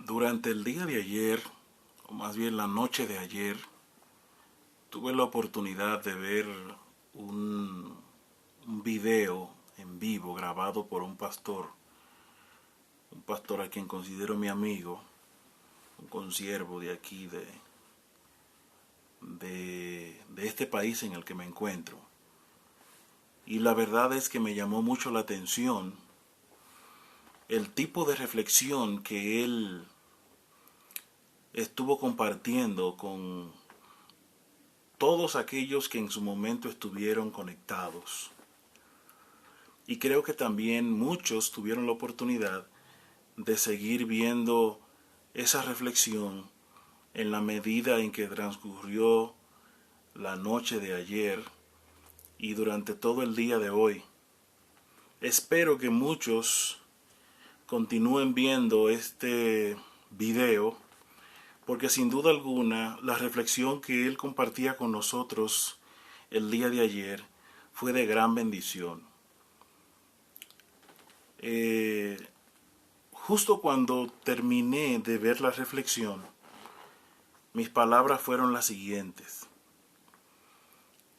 Durante el día de ayer, o más bien la noche de ayer, tuve la oportunidad de ver un, un video en vivo grabado por un pastor a quien considero mi amigo, un consiervo de aquí, de este país en el que me encuentro. Y la verdad es que me llamó mucho la atención el tipo de reflexión que él estuvo compartiendo con todos aquellos que en su momento estuvieron conectados. Y creo que también muchos tuvieron la oportunidad de seguir viendo esa reflexión en la medida en que transcurrió la noche de ayer y durante todo el día de hoy. Espero que muchos continúen viendo este video, porque sin duda alguna la reflexión que él compartía con nosotros el día de ayer fue de gran bendición. Justo cuando terminé de ver la reflexión, mis palabras fueron las siguientes: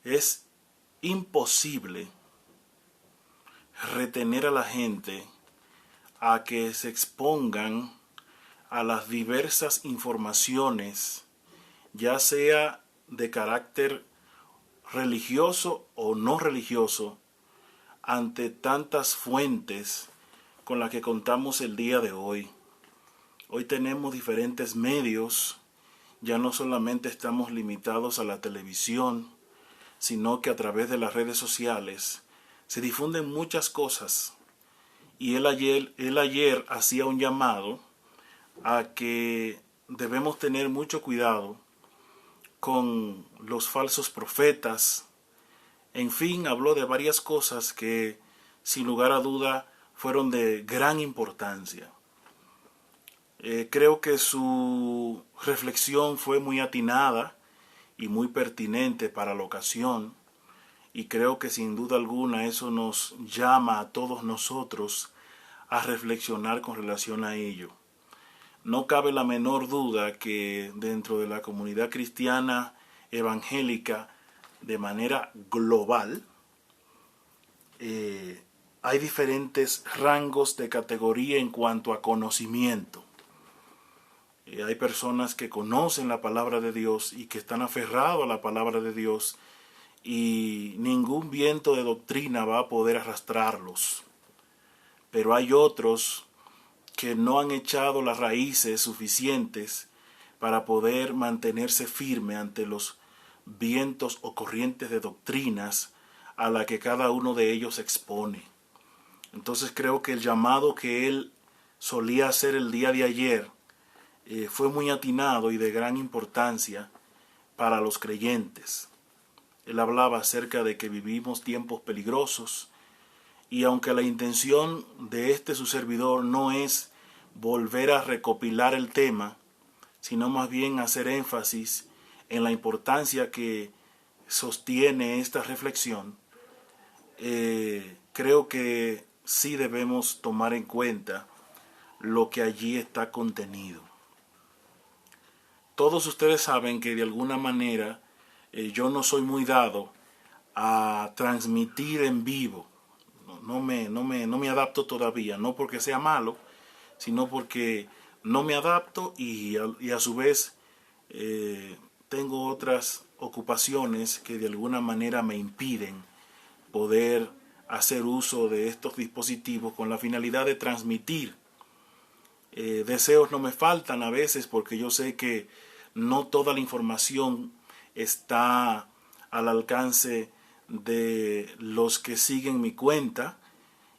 es imposible retener a la gente a que se expongan a las diversas informaciones, ya sea de carácter religioso o no religioso, ante tantas fuentes con las que contamos el día de hoy. Hoy tenemos diferentes medios, ya no solamente estamos limitados a la televisión, sino que a través de las redes sociales se difunden muchas cosas. Y él ayer hacía un llamado a que debemos tener mucho cuidado con los falsos profetas. En fin, habló de varias cosas que, sin lugar a duda, fueron de gran importancia. Creo que su reflexión fue muy atinada y muy pertinente para la ocasión, y creo que sin duda alguna eso nos llama a todos nosotros a reflexionar con relación a ello. No cabe la menor duda que dentro de la comunidad cristiana evangélica, de manera global, hay diferentes rangos de categoría en cuanto a conocimiento. Hay personas que conocen la palabra de Dios y que están aferrados a la palabra de Dios, y ningún viento de doctrina va a poder arrastrarlos. Pero hay otros que no han echado las raíces suficientes para poder mantenerse firme ante los vientos o corrientes de doctrinas a la que cada uno de ellos expone. Entonces creo que el llamado que él solía hacer el día de ayer fue muy atinado y de gran importancia para los creyentes. Él hablaba acerca de que vivimos tiempos peligrosos, y aunque la intención de su servidor no es volver a recopilar el tema, sino más bien hacer énfasis en la importancia que sostiene esta reflexión, creo que sí debemos tomar en cuenta lo que allí está contenido. Todos ustedes saben que de alguna manera yo no soy muy dado a transmitir en vivo. No me adapto todavía, no porque sea malo, sino porque no me adapto, y a su vez tengo otras ocupaciones que de alguna manera me impiden poder hacer uso de estos dispositivos con la finalidad de transmitir. Deseos no me faltan a veces, porque yo sé que no toda la información está al alcance de los que siguen mi cuenta,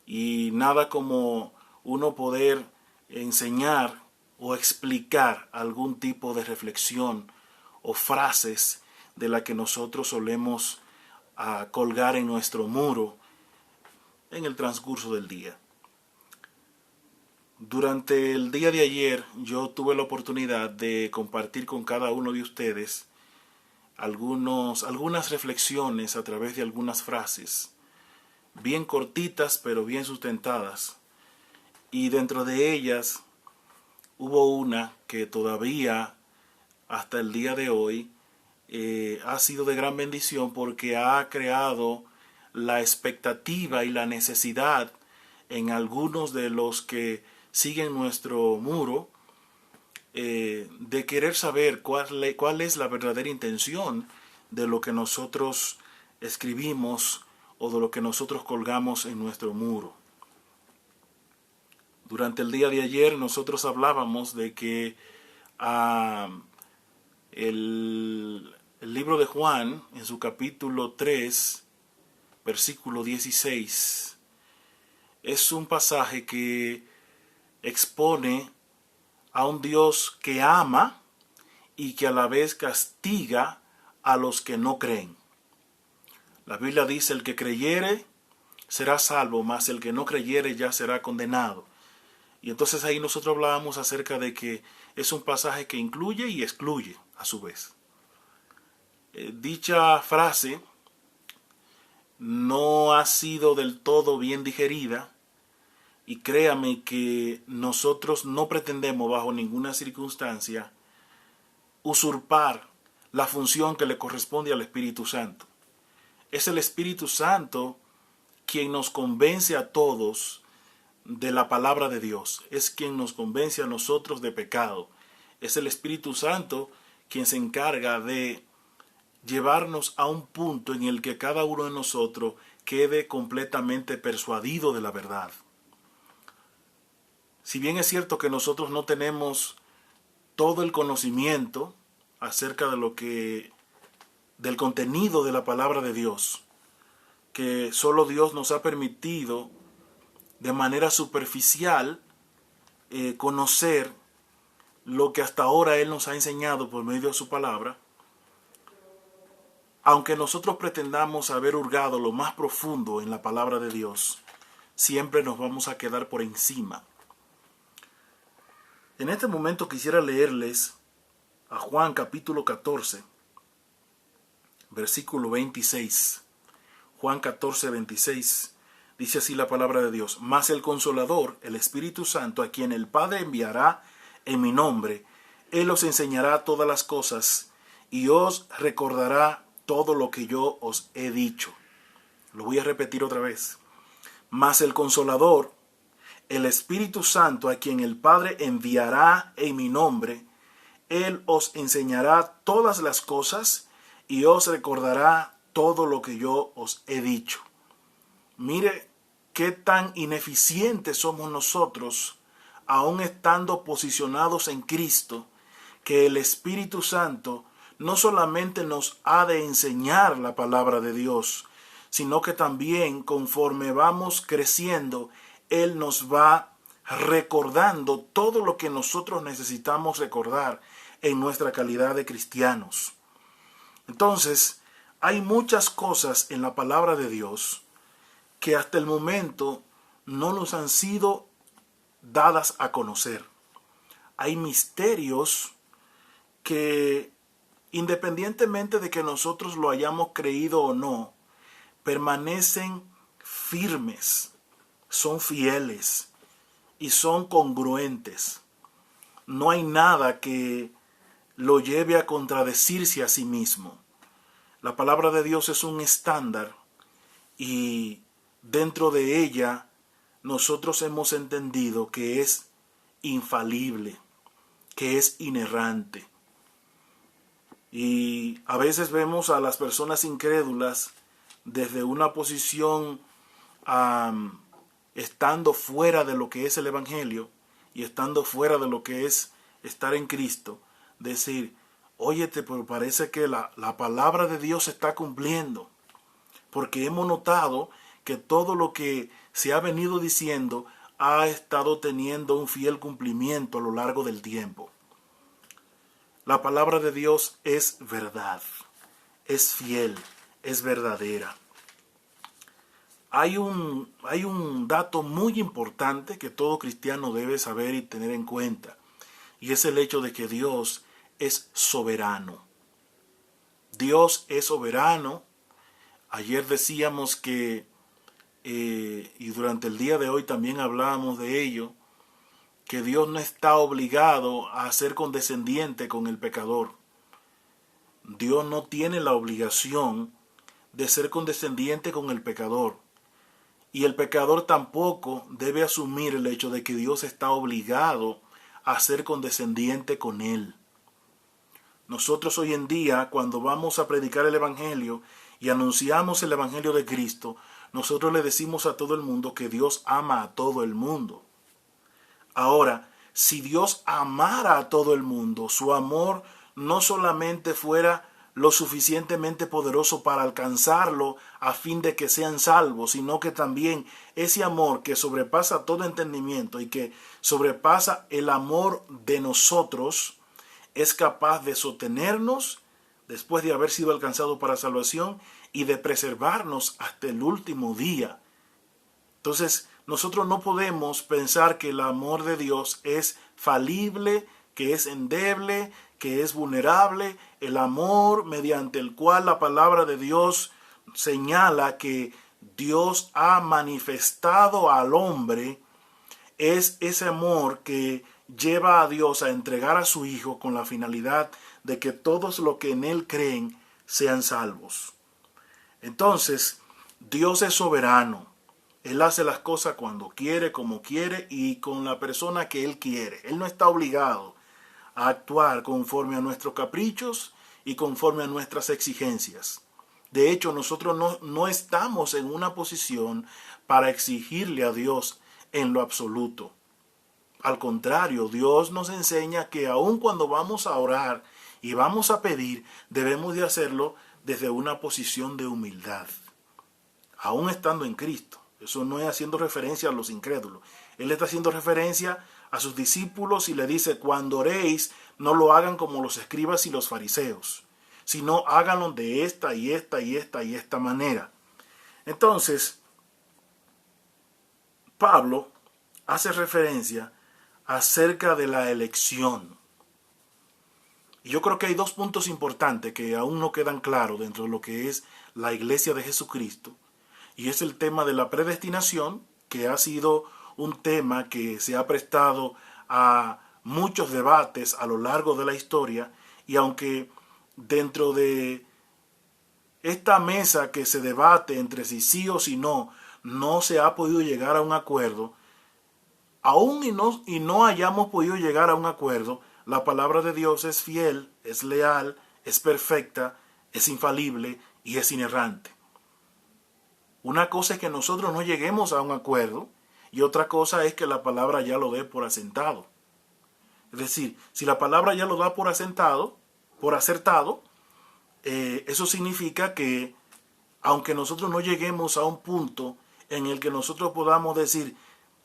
y nada como uno poder enseñar o explicar algún tipo de reflexión o frases de la que nosotros solemos colgar en nuestro muro en el transcurso del día. Durante el día de ayer yo tuve la oportunidad de compartir con cada uno de ustedes algunas reflexiones a través de algunas frases, bien cortitas pero bien sustentadas, y dentro de ellas hubo una que todavía hasta el día de hoy ha sido de gran bendición porque ha creado la expectativa y la necesidad en algunos de los que siguen nuestro muro de querer saber cuál es la verdadera intención de lo que nosotros escribimos o de lo que nosotros colgamos en nuestro muro. Durante el día de ayer nosotros hablábamos de que el libro de Juan, en su capítulo 3, versículo 16, es un pasaje que expone a un Dios que ama y que a la vez castiga a los que no creen. La Biblia dice: el que creyere será salvo, mas el que no creyere ya será condenado. Y entonces ahí nosotros hablábamos acerca de que es un pasaje que incluye y excluye a su vez. Dicha frase no ha sido del todo bien digerida, y créame que nosotros no pretendemos bajo ninguna circunstancia usurpar la función que le corresponde al Espíritu Santo. Es el Espíritu Santo quien nos convence a todos de la palabra de Dios. Es quien nos convence a nosotros de pecado. Es el Espíritu Santo quien se encarga de llevarnos a un punto en el que cada uno de nosotros quede completamente persuadido de la verdad. Si bien es cierto que nosotros no tenemos todo el conocimiento acerca de del contenido de la palabra de Dios, que solo Dios nos ha permitido de manera superficial conocer lo que hasta ahora Él nos ha enseñado por medio de su palabra, aunque nosotros pretendamos haber hurgado lo más profundo en la palabra de Dios, siempre nos vamos a quedar por encima. En este momento quisiera leerles a Juan capítulo 14, versículo 26. Juan 14, 26. Dice así la palabra de Dios: mas el Consolador, el Espíritu Santo, a quien el Padre enviará en mi nombre, Él os enseñará todas las cosas y os recordará todo lo que yo os he dicho. Lo voy a repetir otra vez. Mas el Consolador, el Espíritu Santo, a quien el Padre enviará en mi nombre, Él os enseñará todas las cosas y os recordará todo lo que yo os he dicho. Mire qué tan ineficientes somos nosotros, aun estando posicionados en Cristo, que el Espíritu Santo no solamente nos ha de enseñar la palabra de Dios, sino que también conforme vamos creciendo, Él nos va recordando todo lo que nosotros necesitamos recordar en nuestra calidad de cristianos. Entonces, hay muchas cosas en la palabra de Dios que hasta el momento no nos han sido dadas a conocer. Hay misterios que, independientemente de que nosotros lo hayamos creído o no, permanecen firmes, son fieles y son congruentes. No hay nada que lo lleve a contradecirse a sí mismo. La palabra de Dios es un estándar y dentro de ella nosotros hemos entendido que es infalible, que es inerrante. Y a veces vemos a las personas incrédulas desde una posición estando fuera de lo que es el Evangelio y estando fuera de lo que es estar en Cristo, decir: óyete, pero parece que la palabra de Dios se está cumpliendo, porque hemos notado que todo lo que se ha venido diciendo ha estado teniendo un fiel cumplimiento a lo largo del tiempo. La palabra de Dios es verdad, es fiel, es verdadera. Hay un dato muy importante que todo cristiano debe saber y tener en cuenta, y es el hecho de que Dios es soberano. Dios es soberano. Ayer decíamos que, y durante el día de hoy también hablábamos de ello, que Dios no está obligado a ser condescendiente con el pecador. Dios no tiene la obligación de ser condescendiente con el pecador. Y el pecador tampoco debe asumir el hecho de que Dios está obligado a ser condescendiente con él. Nosotros hoy en día, cuando vamos a predicar el Evangelio y anunciamos el Evangelio de Cristo, nosotros le decimos a todo el mundo que Dios ama a todo el mundo. Ahora, si Dios amara a todo el mundo, su amor no solamente fuera lo suficientemente poderoso para alcanzarlo a fin de que sean salvos, sino que también ese amor que sobrepasa todo entendimiento y que sobrepasa el amor de nosotros, es capaz de sostenernos después de haber sido alcanzado para salvación y de preservarnos hasta el último día. Entonces, nosotros no podemos pensar que el amor de Dios es falible, que es endeble, que es vulnerable. El amor mediante el cual la palabra de Dios señala que Dios ha manifestado al hombre es ese amor que lleva a Dios a entregar a su Hijo con la finalidad de que todos los que en Él creen sean salvos. Entonces, Dios es soberano. Él hace las cosas cuando quiere, como quiere y con la persona que Él quiere. Él no está obligado a actuar conforme a nuestros caprichos y conforme a nuestras exigencias. De hecho, nosotros no estamos en una posición para exigirle a Dios en lo absoluto. Al contrario, Dios nos enseña que aun cuando vamos a orar y vamos a pedir, debemos de hacerlo desde una posición de humildad, aun estando en Cristo. Eso no es haciendo referencia a los incrédulos. Él está haciendo referencia a sus discípulos y le dice, cuando oréis, no lo hagan como los escribas y los fariseos, sino háganlo de esta y esta y esta y esta manera. Entonces, Pablo hace referencia acerca de la elección. Y yo creo que hay dos puntos importantes que aún no quedan claros dentro de lo que es la iglesia de Jesucristo. Y es el tema de la predestinación, que ha sido un tema que se ha prestado a muchos debates a lo largo de la historia. Y aunque dentro de esta mesa que se debate entre si sí o si no, no se ha podido llegar a un acuerdo, aún y no hayamos podido llegar a un acuerdo, la palabra de Dios es fiel, es leal, es perfecta, es infalible y es inerrante. Una cosa es que nosotros no lleguemos a un acuerdo y otra cosa es que la palabra ya lo dé por asentado. Es decir, si la palabra ya lo da por acertado, eso significa que aunque nosotros no lleguemos a un punto en el que nosotros podamos decir,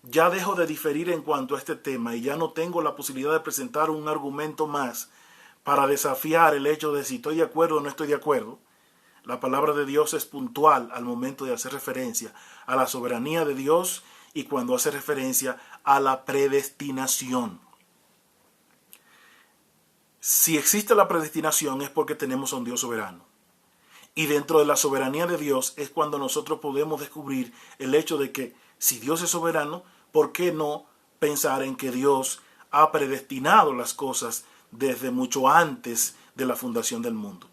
ya dejo de diferir en cuanto a este tema y ya no tengo la posibilidad de presentar un argumento más para desafiar el hecho de si estoy de acuerdo o no estoy de acuerdo, la palabra de Dios es puntual al momento de hacer referencia a la soberanía de Dios y cuando hace referencia a la predestinación. Si existe la predestinación es porque tenemos a un Dios soberano. Y dentro de la soberanía de Dios es cuando nosotros podemos descubrir el hecho de que si Dios es soberano, ¿por qué no pensar en que Dios ha predestinado las cosas desde mucho antes de la fundación del mundo?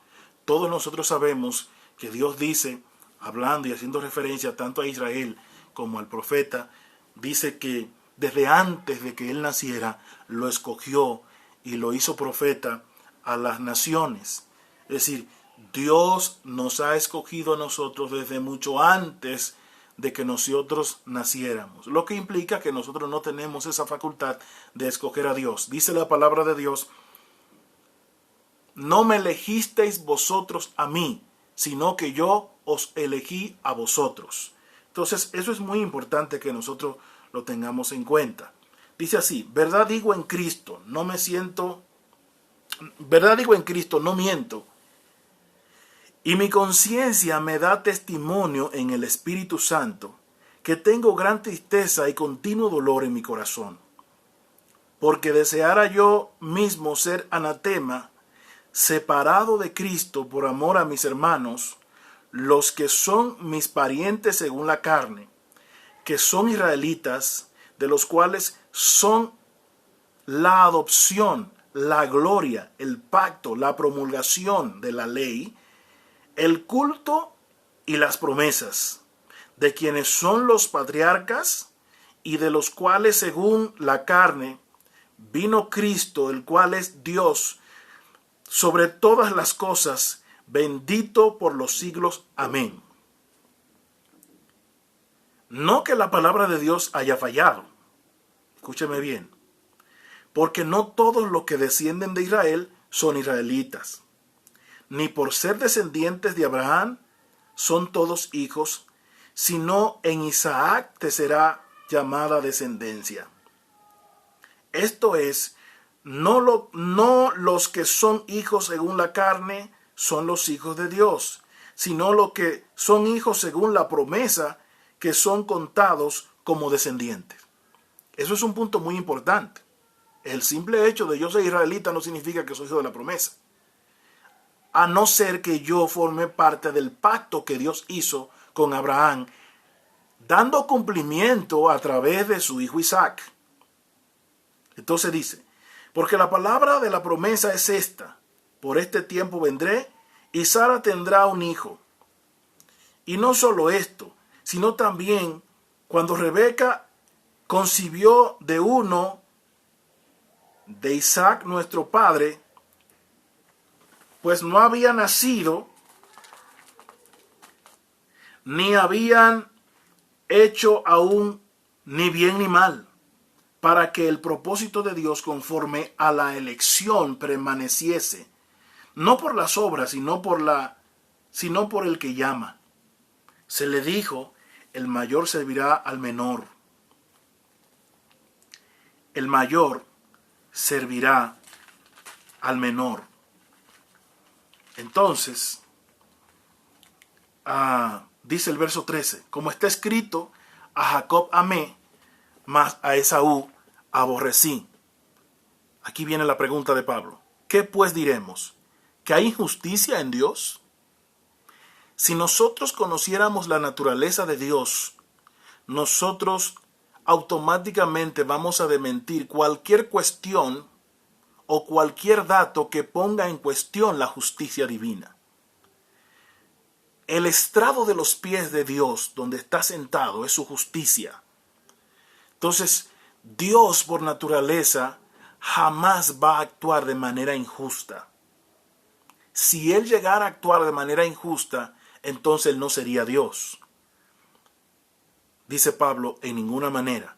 Todos nosotros sabemos que Dios dice, hablando y haciendo referencia tanto a Israel como al profeta, dice que desde antes de que él naciera, lo escogió y lo hizo profeta a las naciones. Es decir, Dios nos ha escogido a nosotros desde mucho antes de que nosotros naciéramos, lo que implica que nosotros no tenemos esa facultad de escoger a Dios. Dice la palabra de Dios, no me elegisteis vosotros a mí, sino que yo os elegí a vosotros. Entonces, eso es muy importante que nosotros lo tengamos en cuenta. Dice así, verdad digo en Cristo, no miento. Y mi conciencia me da testimonio en el Espíritu Santo, que tengo gran tristeza y continuo dolor en mi corazón. Porque deseara yo mismo ser anatema, separado de Cristo por amor a mis hermanos, los que son mis parientes según la carne, que son israelitas, de los cuales son la adopción, la gloria, el pacto, la promulgación de la ley, el culto y las promesas, de quienes son los patriarcas y de los cuales según la carne vino Cristo, el cual es Dios sobre todas las cosas, bendito por los siglos. Amén. No que la palabra de Dios haya fallado. Escúcheme bien. Porque no todos los que descienden de Israel son israelitas. Ni por ser descendientes de Abraham son todos hijos, sino en Isaac te será llamada descendencia. Esto es, no los que son hijos según la carne son los hijos de Dios, sino los que son hijos según la promesa, que son contados como descendientes. Eso es un punto muy importante. El simple hecho de yo ser israelita no significa que soy hijo de la promesa. A no ser que yo forme parte del pacto que Dios hizo con Abraham, dando cumplimiento a través de su hijo Isaac. Entonces dice, porque la palabra de la promesa es esta: por este tiempo vendré y Sara tendrá un hijo. Y no solo esto, sino también cuando Rebeca concibió de uno de Isaac nuestro padre, pues no había nacido, ni habían hecho aún ni bien ni mal, para que el propósito de Dios conforme a la elección permaneciese, no por las obras, sino por el que llama. Se le dijo, el mayor servirá al menor. El mayor servirá al menor. Entonces, dice el verso 13, como está escrito, a Jacob amé, mas a Esaú aborrecí. Aquí viene la pregunta de Pablo. ¿Qué pues diremos? ¿Que hay injusticia en Dios? Si nosotros conociéramos la naturaleza de Dios, nosotros automáticamente vamos a desmentir cualquier cuestión o cualquier dato que ponga en cuestión la justicia divina. El estrado de los pies de Dios, donde está sentado, es su justicia. Entonces, Dios por naturaleza jamás va a actuar de manera injusta. Si Él llegara a actuar de manera injusta, entonces Él no sería Dios. Dice Pablo, en ninguna manera.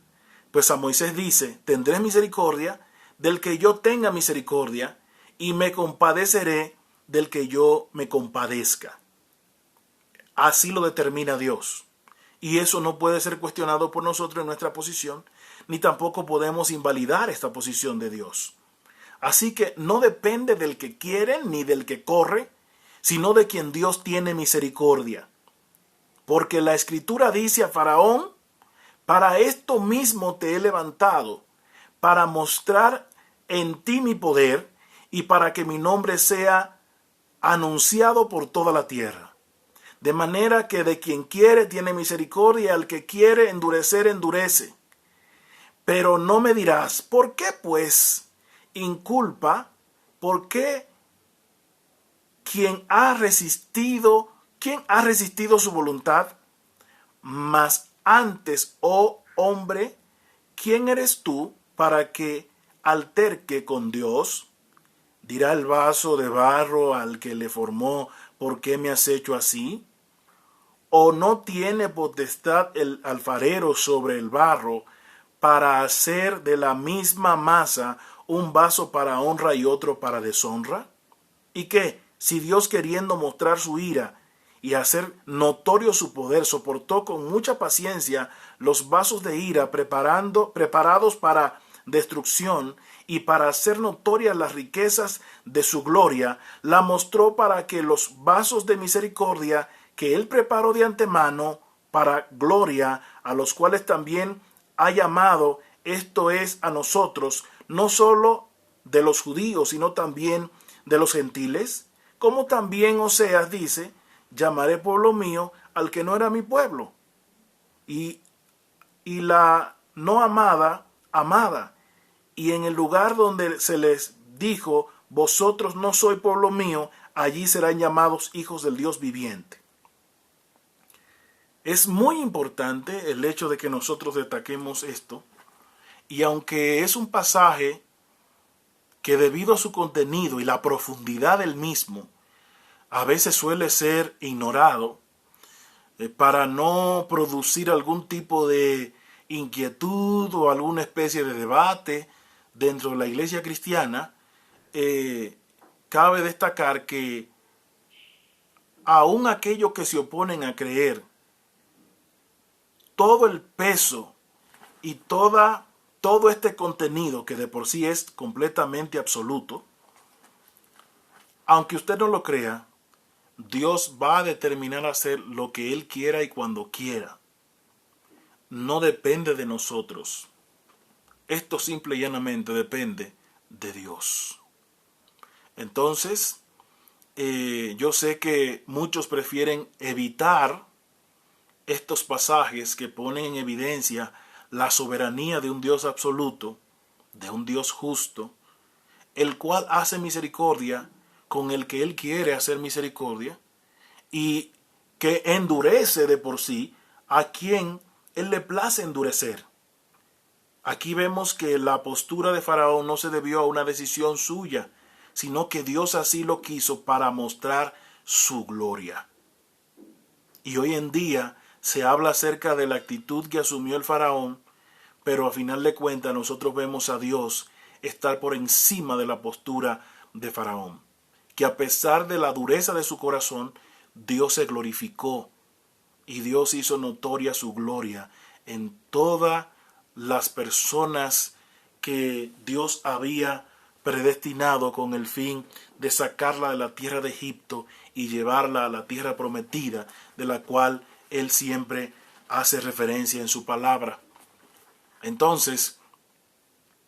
Pues a Moisés dice, tendré misericordia del que yo tenga misericordia, y me compadeceré del que yo me compadezca. Así lo determina Dios. Y eso no puede ser cuestionado por nosotros en nuestra posición, ni tampoco podemos invalidar esta posición de Dios. Así que no depende del que quiere ni del que corre, sino de quien Dios tiene misericordia. Porque la Escritura dice a Faraón, para esto mismo te he levantado, para mostrar en ti mi poder y para que mi nombre sea anunciado por toda la tierra. De manera que de quien quiere tiene misericordia, al que quiere endurecer, endurece. Pero no me dirás, ¿por qué pues inculpa? ¿Por qué quién ha resistido su voluntad? Mas antes, oh hombre, ¿quién eres tú para que alterque con Dios? Dirá el vaso de barro al que le formó, ¿por qué me has hecho así? ¿O no tiene potestad el alfarero sobre el barro para hacer de la misma masa un vaso para honra y otro para deshonra? ¿Y qué? Si Dios, queriendo mostrar su ira y hacer notorio su poder, soportó con mucha paciencia los vasos de ira preparados para destrucción, y para hacer notorias las riquezas de su gloria, la mostró para que los vasos de misericordia que él preparó de antemano para gloria, a los cuales también ha llamado, esto es, a nosotros, no solo de los judíos, sino también de los gentiles, como también Oseas dice, llamaré pueblo mío al que no era mi pueblo, y la no amada, amada, y en el lugar donde se les dijo, vosotros no sois pueblo mío, allí serán llamados hijos del Dios viviente. Es muy importante el hecho de que nosotros destaquemos esto, y aunque es un pasaje que debido a su contenido y la profundidad del mismo, a veces suele ser ignorado, para no producir algún tipo de inquietud o alguna especie de debate dentro de la iglesia cristiana, cabe destacar que aun aquellos que se oponen a creer, todo el peso y todo este contenido que de por sí es completamente absoluto, aunque usted no lo crea, Dios va a determinar hacer lo que Él quiera y cuando quiera. No depende de nosotros. Esto simple y llanamente depende de Dios. Entonces, yo sé que muchos prefieren evitar estos pasajes que ponen en evidencia la soberanía de un Dios absoluto, de un Dios justo, el cual hace misericordia con el que Él quiere hacer misericordia y que endurece de por sí a quien Él le place endurecer. Aquí vemos que la postura de Faraón no se debió a una decisión suya, sino que Dios así lo quiso para mostrar su gloria. Y hoy en día se habla acerca de la actitud que asumió el Faraón, pero a final de cuentas nosotros vemos a Dios estar por encima de la postura de Faraón, que a pesar de la dureza de su corazón, Dios se glorificó y Dios hizo notoria su gloria en todas las personas que Dios había predestinado con el fin de sacarla de la tierra de Egipto y llevarla a la tierra prometida, de la cual Él siempre hace referencia en su palabra. Entonces,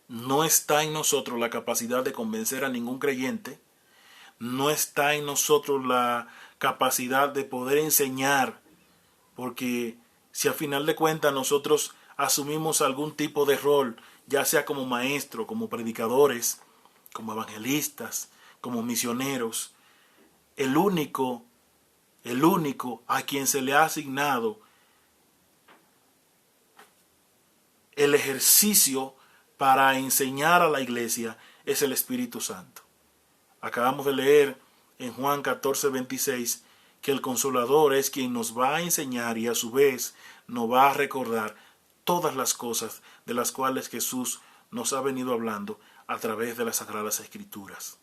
no está en nosotros la capacidad de convencer a ningún creyente, no está en nosotros la capacidad de poder enseñar, porque si a final de cuentas nosotros asumimos algún tipo de rol, ya sea como maestro, como predicadores, como evangelistas, como misioneros, el único a quien se le ha asignado el ejercicio para enseñar a la iglesia es el Espíritu Santo. Acabamos de leer en Juan 14:26 que el Consolador es quien nos va a enseñar y a su vez nos va a recordar todas las cosas de las cuales Jesús nos ha venido hablando a través de las Sagradas Escrituras.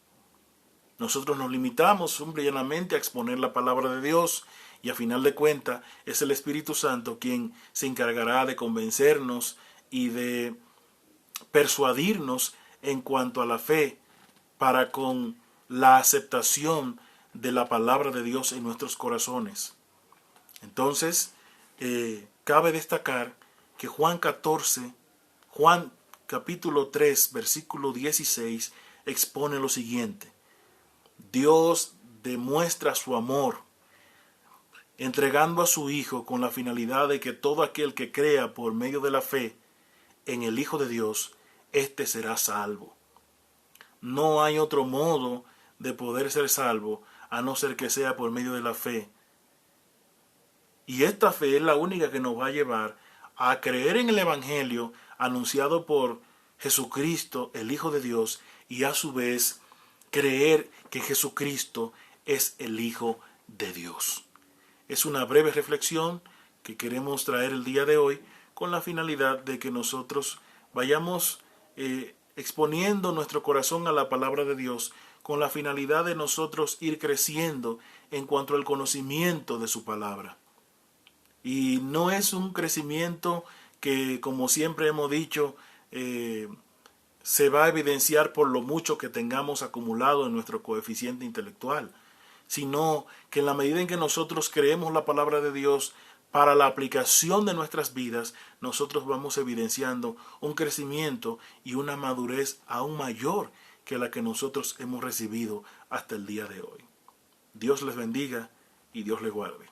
Nosotros nos limitamos simple y llanamente a exponer la palabra de Dios y a final de cuentas es el Espíritu Santo quien se encargará de convencernos y de persuadirnos en cuanto a la fe para con la aceptación de la palabra de Dios en nuestros corazones. Entonces, cabe destacar que Juan capítulo 3, versículo 16, expone lo siguiente. Dios demuestra su amor entregando a su Hijo con la finalidad de que todo aquel que crea por medio de la fe en el Hijo de Dios, éste será salvo. No hay otro modo de poder ser salvo a no ser que sea por medio de la fe. Y esta fe es la única que nos va a llevar a creer en el Evangelio anunciado por Jesucristo, el Hijo de Dios, y a su vez creer que Jesucristo es el Hijo de Dios. Es una breve reflexión que queremos traer el día de hoy con la finalidad de que nosotros vayamos exponiendo nuestro corazón a la palabra de Dios con la finalidad de nosotros ir creciendo en cuanto al conocimiento de su palabra. Y no es un crecimiento que, como siempre hemos dicho, se va a evidenciar por lo mucho que tengamos acumulado en nuestro coeficiente intelectual, sino que en la medida en que nosotros creemos la palabra de Dios para la aplicación de nuestras vidas, nosotros vamos evidenciando un crecimiento y una madurez aún mayor que la que nosotros hemos recibido hasta el día de hoy. Dios les bendiga y Dios les guarde.